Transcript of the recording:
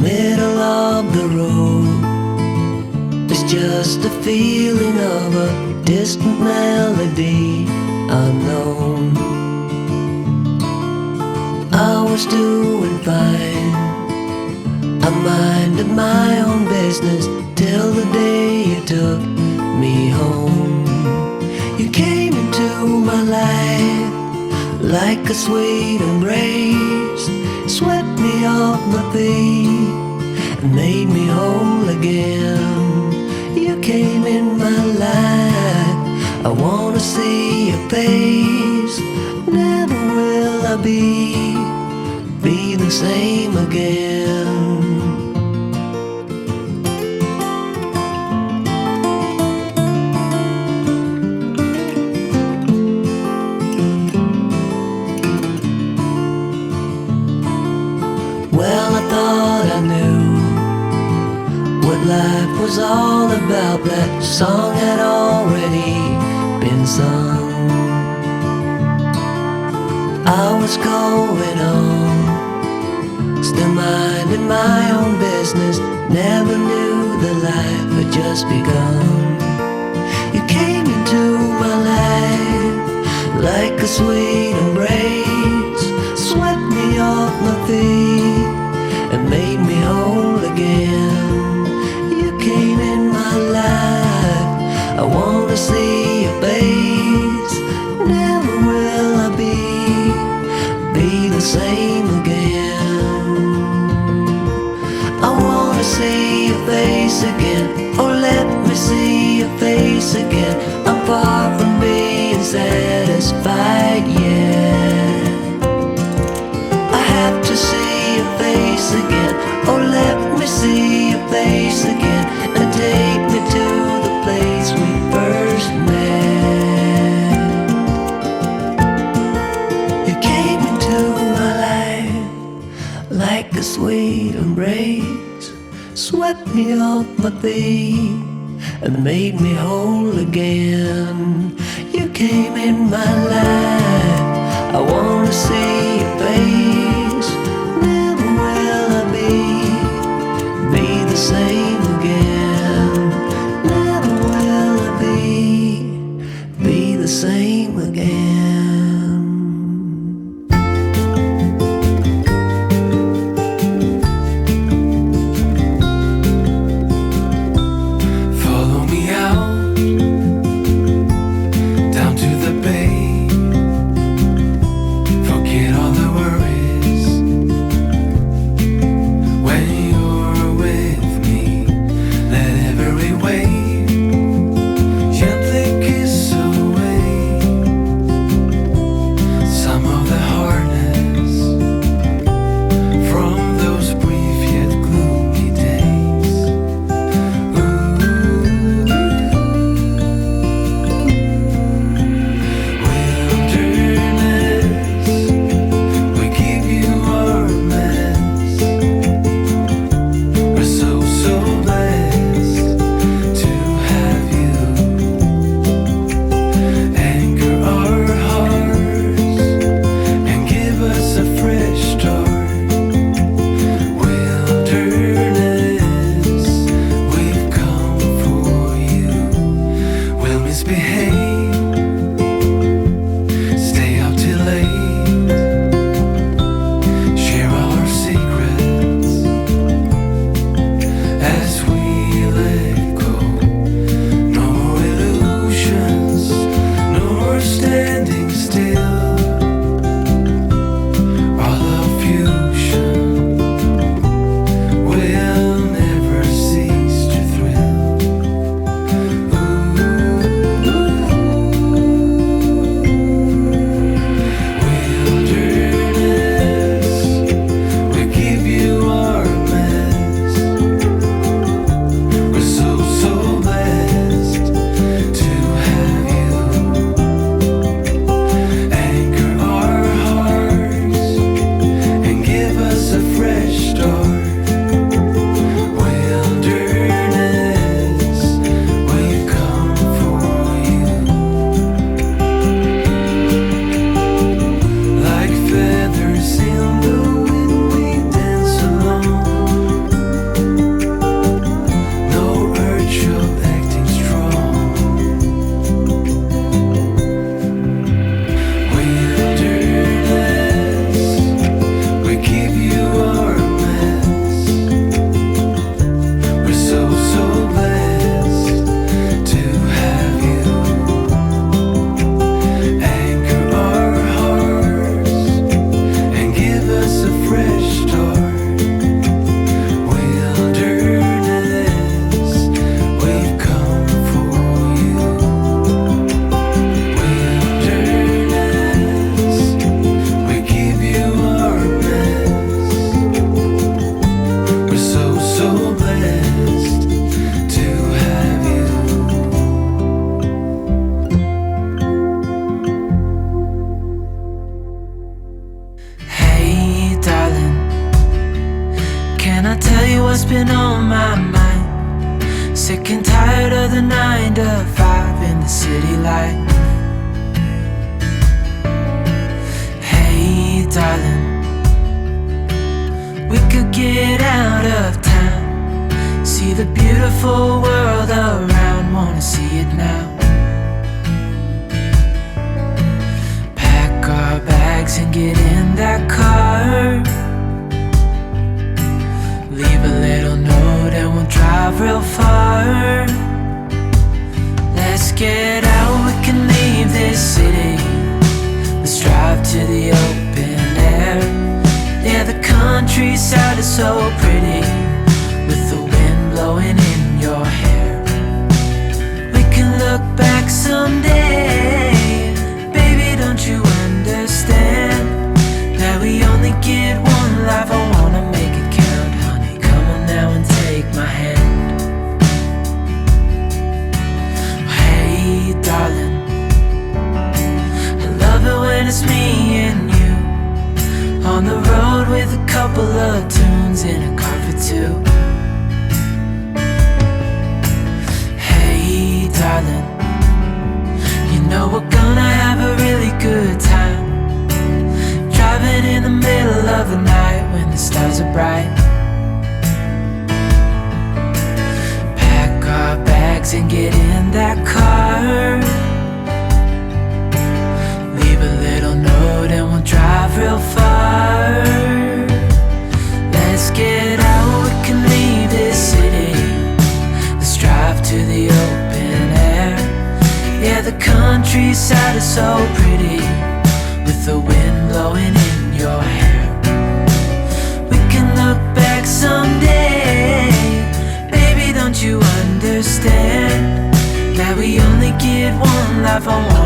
middle of the road. It's just a feeling of a distant melody unknown. I was doing fine, I minded my own business till the day you took me home. You came into my life like a sweet embrace, swept me off my feet and made me whole again. You came in my life, I wanna see your face. Never will I be the same again. Well, I thought I knew what life was all about. That song had already been sung. I was going on, still minding my own business. Never knew that life had just begun. You came into my life like a sweet embrace, swept me off my feet and made me whole again. You came in my life, I wanna see your face. Never will I be the same again. I wanna see your face again, oh let me see your face again. I'm far from being satisfied yet. I have to see your face again, oh let me see your face again, and take me to the place we first met. You came into my life like a sweet embrace, swept me off my feet and made me whole again. You came in my life, I wanna see your face. Never will I be the same again. Never will I be the same again. Follow me out down to the bay. Forget all the worries tell you what's been on my mind. Sick and tired of the 9 to 5 in the city life. Hey darling, we could get out of town, see the beautiful world around, wanna see it now. Pack our bags and get in that car, leave a little note and we'll drive real far. Let's get out, we can leave this city. Let's drive to the open air. Yeah, the countryside is so pretty, with the wind blowing in your hair. We can look back someday. Baby, don't you understand that we only get one life? I wanna make it count, honey. Come on now and take my hand. Hey darling, I love it when it's me and you, on the road with a couple of tunes in a car for two. Hey darling, you know we're gonna have a really good time, driving in the middle of the night when the stars are bright. Pack our bags and get in that car, leave a little note and we'll drive real far. Let's get out, we can leave this city. Let's drive to the open air. Yeah, the countryside is so pretty, with the wind blowing in your hair. We can look back someday. Baby, don't you understand that we only get one life? I want